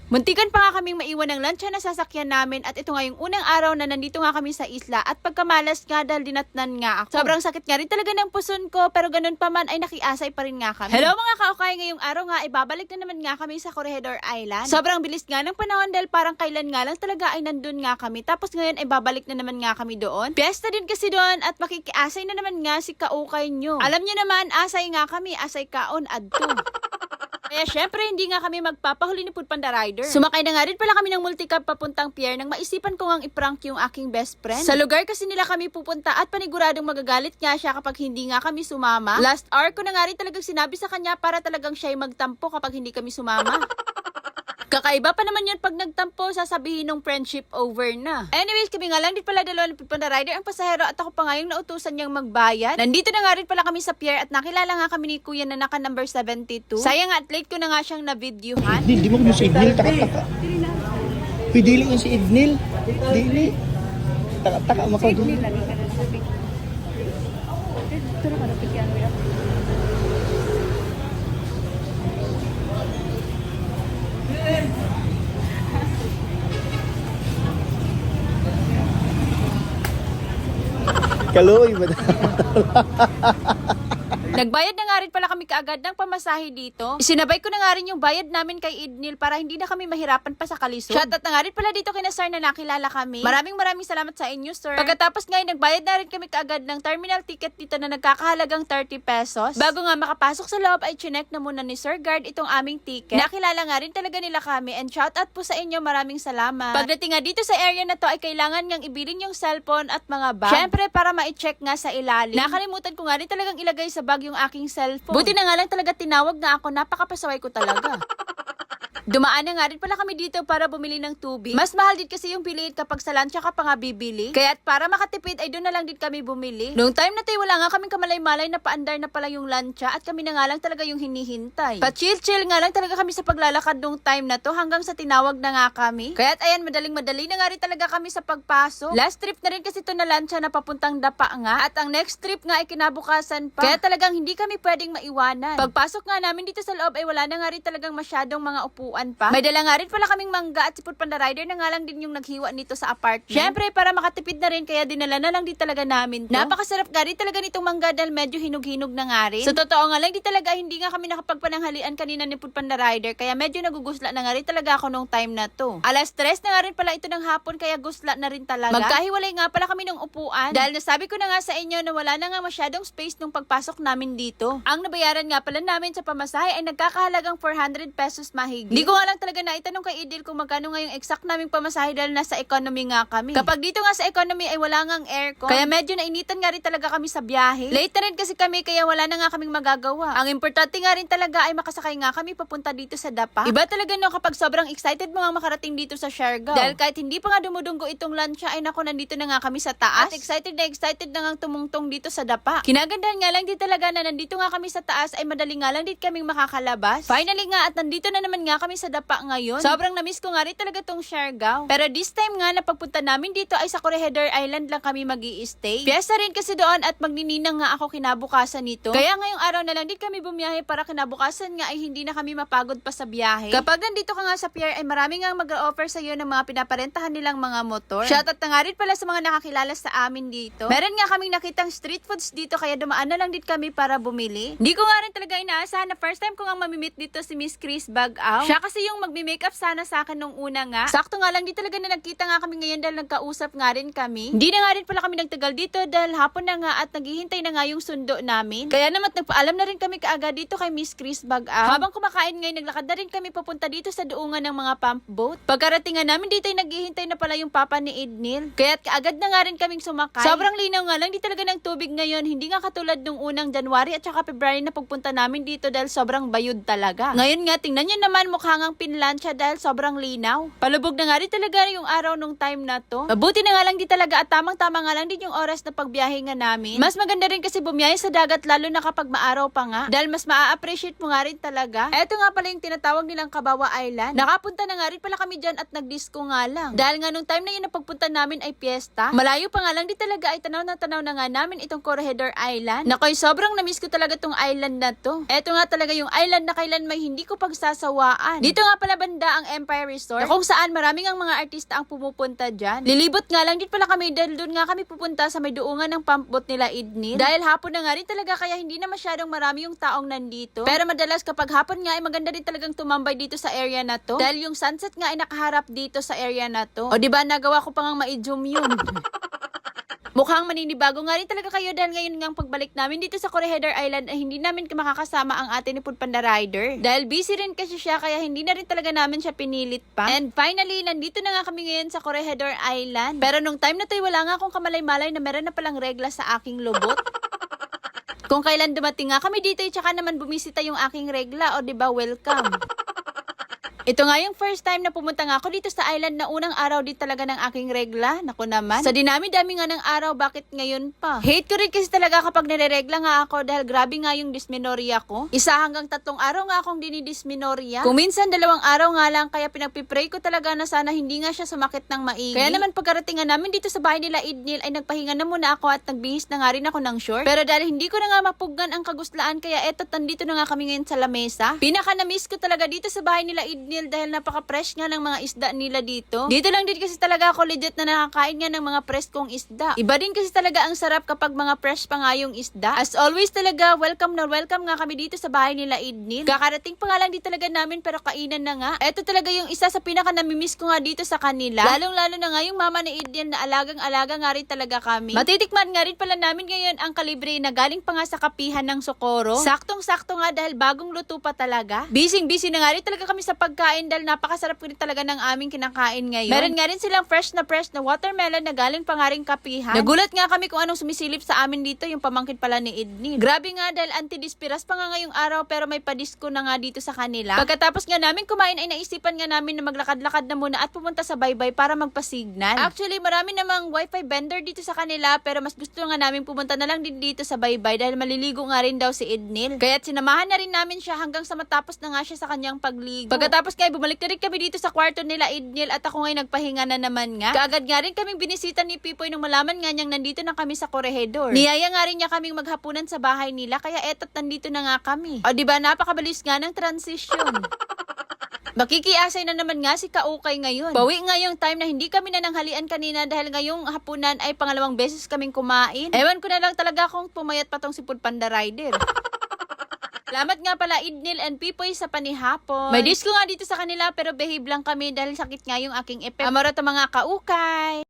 Muntikan pa nga kaming maiwan ng lancha na sasakyan namin at ito nga yung unang araw na nandito nga kami sa isla at pagkamalas nga dahil dinatnan nga ako. Sobrang sakit nga rin talaga ng puson ko pero ganun pa man ay nakiasay pa rin nga kami. Hello mga kaukay, ngayong araw nga ay babalik na naman nga kami sa Corregidor Island. Sobrang bilis nga ng panahon dahil parang kailan nga lang talaga ay nandun nga kami. Tapos ngayon ay babalik na naman nga kami doon. Piyesta din kasi doon at makikiasay na naman nga si kaukay nyo. Alam nyo naman, asay nga kami, asay kaon adto. Kaya syempre, hindi nga kami magpapahuli ni Food Panda Rider. Sumakay na nga rin pala kami ng multicab papuntang pier nang maisipan ko ngang iprank yung aking best friend. Sa lugar kasi nila kami pupunta at paniguradong magagalit nga siya kapag hindi nga kami sumama. Last hour ko na nga rin talagang sinabi sa kanya para talagang siya'y magtampo kapag hindi kami sumama. Kakaiba pa naman yun pag nagtampo, sasabihin ng friendship over na. Anyways, kami nga lang din pala dalawa ng Food Panda Rider ang pasahero at ako pa nga yung nautusan niyang magbayad. Nandito na nga rin pala kami sa pier at nakilala nga kami ni Kuya na naka number 72. Sayang at late ko na nga siyang na-videohan. Di mo kung si Idnil, taka-taka. Pidili nga si Idnil. Dili. Taka-taka, makaw doon. Kaloy, madam. Nagbayad na nga rin pala kami kaagad ng pamasahe dito. Isinabay ko na nga rin yung bayad namin kay Idnil para hindi na kami mahirapan pa sa kalisod. Shoutout na nga rin pala dito kina Sir na nakilala kami. Maraming salamat sa inyo, Sir. Pagkatapos ngayon, nagbayad na rin kami kaagad ng terminal ticket dito na nagkakahalagang 30 pesos. Bago nga makapasok sa loob ay chinek na muna ni Sir Guard itong aming ticket. Nakilala nga rin talaga nila kami and shoutout po sa inyo, maraming salamat. Pagdating nga dito sa area na to ay kailangan ngang ibilin yung cellphone at mga bag. Syempre para ma-check nga sa ilalim. Nakalimutan ko nga rin talagang ilagay sa bag yung aking cellphone. Buti na nga lang talaga tinawag nga ako, napakapasaway ko talaga. Dumaan na nga rin pala kami dito para bumili ng tubig. Mas mahal din kasi yung piliin kapag sa lancha ka pa nga bibili. Kaya't para makatipid ay doon na lang din kami bumili. Noong time na tayo wala nga kaming kamalay-malay na paandar na pala yung lancha at kami na nga lang talaga yung hinihintay. Pa-chill-chill nga lang talaga kami sa paglalakad nung time na to hanggang sa tinawag na nga kami. Kaya't ayan, madaling-madali na nga rin talaga kami sa pagpasok. Last trip na rin kasi to na lancha na papuntang Dapa nga at ang next trip nga ay kinabukasan pa. Kaya talagang hindi kami pwedeng maiwanan. Pagpasok nga namin dito sa loob ay wala na nga rin talagang masyadong mga upuan pa. May dala nga rin pala kaming mangga at si Food Panda Rider na nga lang din yung naghiwa nito sa apartment. Syempre, para makatipid na rin, kaya dinala na lang din talaga namin to. Napakasarap nga rin talaga nitong mangga dahil medyo hinog-hinog na nga rin. Sa totoo nga lang, di talaga hindi nga kami nakapagpananghalian kanina ni Food Panda Rider, kaya medyo nagugusla na nga rin talaga ako nung time na to. Alas 3 na nga rin pala ito ng hapon, kaya gusla na rin talaga. Magkahiwalay nga pala kami ng upuan dahil nasabi ko na nga sa inyo na wala na nga masyadong space nung pagpasok namin dito. Ang nabayaran nga pala namin sa pamasahe ay nagkakahalagang 400 pesos mahigit. Di ko nga lang talaga naitanong kay Idil kung magkano nga yung exact naming pamasahe dahil nasa economy nga kami. Kapag dito nga sa economy ay wala ngang aircon, kaya medyo nainitan nga rin talaga kami sa biyahe. Late na rin kasi kami kaya wala na nga kaming magagawa. Ang importante nga rin talaga ay makasakay nga kami papunta dito sa Dapa. Iba talaga no kapag sobrang excited mo nga makarating dito sa Siargao. Dahil kahit hindi pa nga dumudunggo itong lancha ay naku, nandito na nga kami sa taas. At excited na nga tumungtong dito sa Dapa. Kinagandahan nga lang din talaga na nandito nga kami sa taas ay madali nga lang din kaming makakalabas. Finally nga at nandito na naman nga kami sa Dapa ngayon. Sobrang na-miss ko nga rin talaga tong Siargao. Pero this time nga na pagpunta namin dito ay sa Corregidor Island lang kami mag-i-stay. Piyesta rin kasi doon at magnininang nga ako kinabukasan nito. Kaya ngayong araw na lang din kami bumiyahe para kinabukasan nga ay hindi na kami mapagod pa sa biyahe. Kapag nandito ka nga sa pier ay marami nga mag-offer sa iyo ng mga pinaparentahan nilang mga motor. Shoutout na nga rin pala sa mga nakakilala sa amin dito. Meron nga kaming nakitang street foods dito kaya dumaan na lang din kami para bumili. Hindi ko nga rin talaga inaasahan na first time ko nga mamimit dito si Miss Chris Bagaw. Siya kasi yung magmi-makeup sana sa akin nung una nga. Sakto nga lang di talaga na nagkita nga kami ngayon dahil nagkausap nga rin kami. Hindi na nga rin pala kami nagtagal dito dahil hapon na nga at naghihintay na nga yung sundo namin. Kaya naman nagpaalam na rin kami kaagad dito kay Miss Chris Bagaw. Habang kumakain ngayon, naglakad na rin kami papunta dito sa duungan ng mga pump boat. Pagkarating nga namin dito ay naghihintay na pala yung papa ni Idnil. Kaya't kaagad na nga rin kaming sumakay. Sobrang linaw nga lang di talaga ng tubig ngayon. Hindi nga katulad nung unang January at saka February na pagpunta namin dito dahil sobrang bayod talaga. Ngayon nga, tingnan nyo naman mukha ngang pinlansya dahil sobrang linaw. Palubog na nga rin talaga yung araw nung time na to. Mabuti na nga lang di talaga at tamang-tama nga lang din yung oras na pagbiyahe nga namin. Mas maganda rin kasi bumiyahe sa dagat lalo na kapag maaraw pa nga. Dahil mas maa-appreciate mo nga rin talaga. Eto nga pala yung tinatawag nilang Kabawa Island. Nakapunta na nga rin pala kami dyan at nagdisco nga lang. Dahil nga nung time na yun na pagpunta namin ay piyesta. Malayo pa nga lang di talaga ay tanaw na nga namin itong Corregidor Island. Nakoy, sobrang na-miss ko talaga tong island na to. Eto nga talaga yung island na kailan may hindi ko pagsasawaan. yan. Dito nga pala banda ang Empire Resort, na kung saan maraming ang mga artista ang pumupunta dyan. Lilibot nga lang din pala kami dahil doon nga kami pupunta sa may duungan ng pampbot nila Idnil. Dahil hapon na nga rin talaga kaya hindi na masyadong marami yung taong nandito. Pero madalas kapag hapon nga ay maganda din talagang tumambay dito sa area na to. Dahil yung sunset nga ay nakaharap dito sa area na to. O diba nagawa ko pang ma-zoom yun. Mukhang maninibago nga rin talaga kayo dahil ngayon nga ang pagbalik namin dito sa Corregidor Island ay hindi namin makakasama ang ate ni Foodpanda Rider. Dahil busy rin kasi siya kaya hindi na rin talaga namin siya pinilit pa. And finally, nandito na nga kami ngayon sa Corregidor Island. Pero nung time na to wala nga akong kamalay-malay na meron na palang regla sa aking lubot. Kung kailan dumating nga kami dito, tsaka naman bumisita yung aking regla, o diba welcome. Ito nga yung first time na pumunta nga ako dito sa island na unang araw din talaga ng aking regla. Naku naman. Sa dinami-dami nga ng araw, bakit ngayon pa? Hate ko rin kasi talaga kapag nire-regla nga ako dahil grabe nga yung dysmenorrhea ko. 1 hanggang 3 araw nga akong dinidysmenorrhea. Kung minsan 2 araw nga lang, kaya pinagpipray ko talaga na sana hindi nga siya sumakit ng maigi. Kaya naman pagkarating nga namin dito sa bahay nila Idnil ay nagpahinga na muna ako at nagbihis na nga rin ako ng short. Pero dahil hindi ko na nga mapuggan ang kaguslaan, kaya eto nandito na nga kami ngayon sa lamesa. Pinaka-na-miss ko talaga dito sa bahay nila Idnil dahil napaka-fresh nga ng mga isda nila dito. Dito lang din kasi talaga ako legit na nakakain nga ng mga fresh kong isda. Iba din kasi talaga ang sarap kapag mga fresh pa nga yung isda. As always talaga, welcome na welcome nga kami dito sa bahay nila Idnil. Kakarating pa nga lang di talaga namin pero kainan na nga. Ito talaga yung isa sa pinaka-namimiss ko nga dito sa kanila. Lalong-lalo na nga yung mama ni Idnil na alagang-alaga nga rin talaga kami. Matitikman nga rin pala namin ngayon ang kalibre na galing pa nga sa kapihan ng Socorro. Saktong-sakto nga dahil bagong luto pa talaga. Busy na nga rin talaga kami sa pagkain dahil napakasarap rin talaga ng aming kinakain ngayon. Meron nga rin silang fresh na watermelon na galing pa nga rin kapihan. Nagulat nga kami kung anong sumisilip sa amin dito, yung pamangkin pala ni Idnil. Grabe nga dahil antidispiras pa nga ngayong araw pero may padisko na nga dito sa kanila. Pagkatapos nga namin kumain ay naisipan nga namin na maglakad-lakad na muna at pumunta sa baybay para magpasignal. Actually, marami namang wifi vendor dito sa kanila pero mas gusto nga namin pumunta na lang din dito sa baybay dahil maliligo nga rin daw si Idnil. Kaya't sinamahan na rin namin siya hanggang sa matapos na nga siya sa kanyang pagligo. Pagkatapos nga bumalik na rin kami dito sa kwarto nila Idnil at ako ngayon nagpahinga na naman nga. Kaagad nga rin kaming binisita ni Pipoy nung malaman nga niyang nandito na kami sa Corregidor. Niyaya nga rin niya kaming maghapunan sa bahay nila kaya eto't nandito na nga kami. O diba napakabilis nga ng transition. Makikiasay na naman nga si Kaukay ngayon. Bawi nga yung time na hindi kami nananghalian kanina dahil ngayong hapunan ay pangalawang beses kaming kumain. Ewan ko na lang talaga kung pumayat pa tong si Foodpanda Rider. Salamat nga pala Idnil and Pipoy sa panihapon. May disco nga dito sa kanila pero behave lang kami dahil sakit nga yung aking epe. Amaro to mga Kaukay.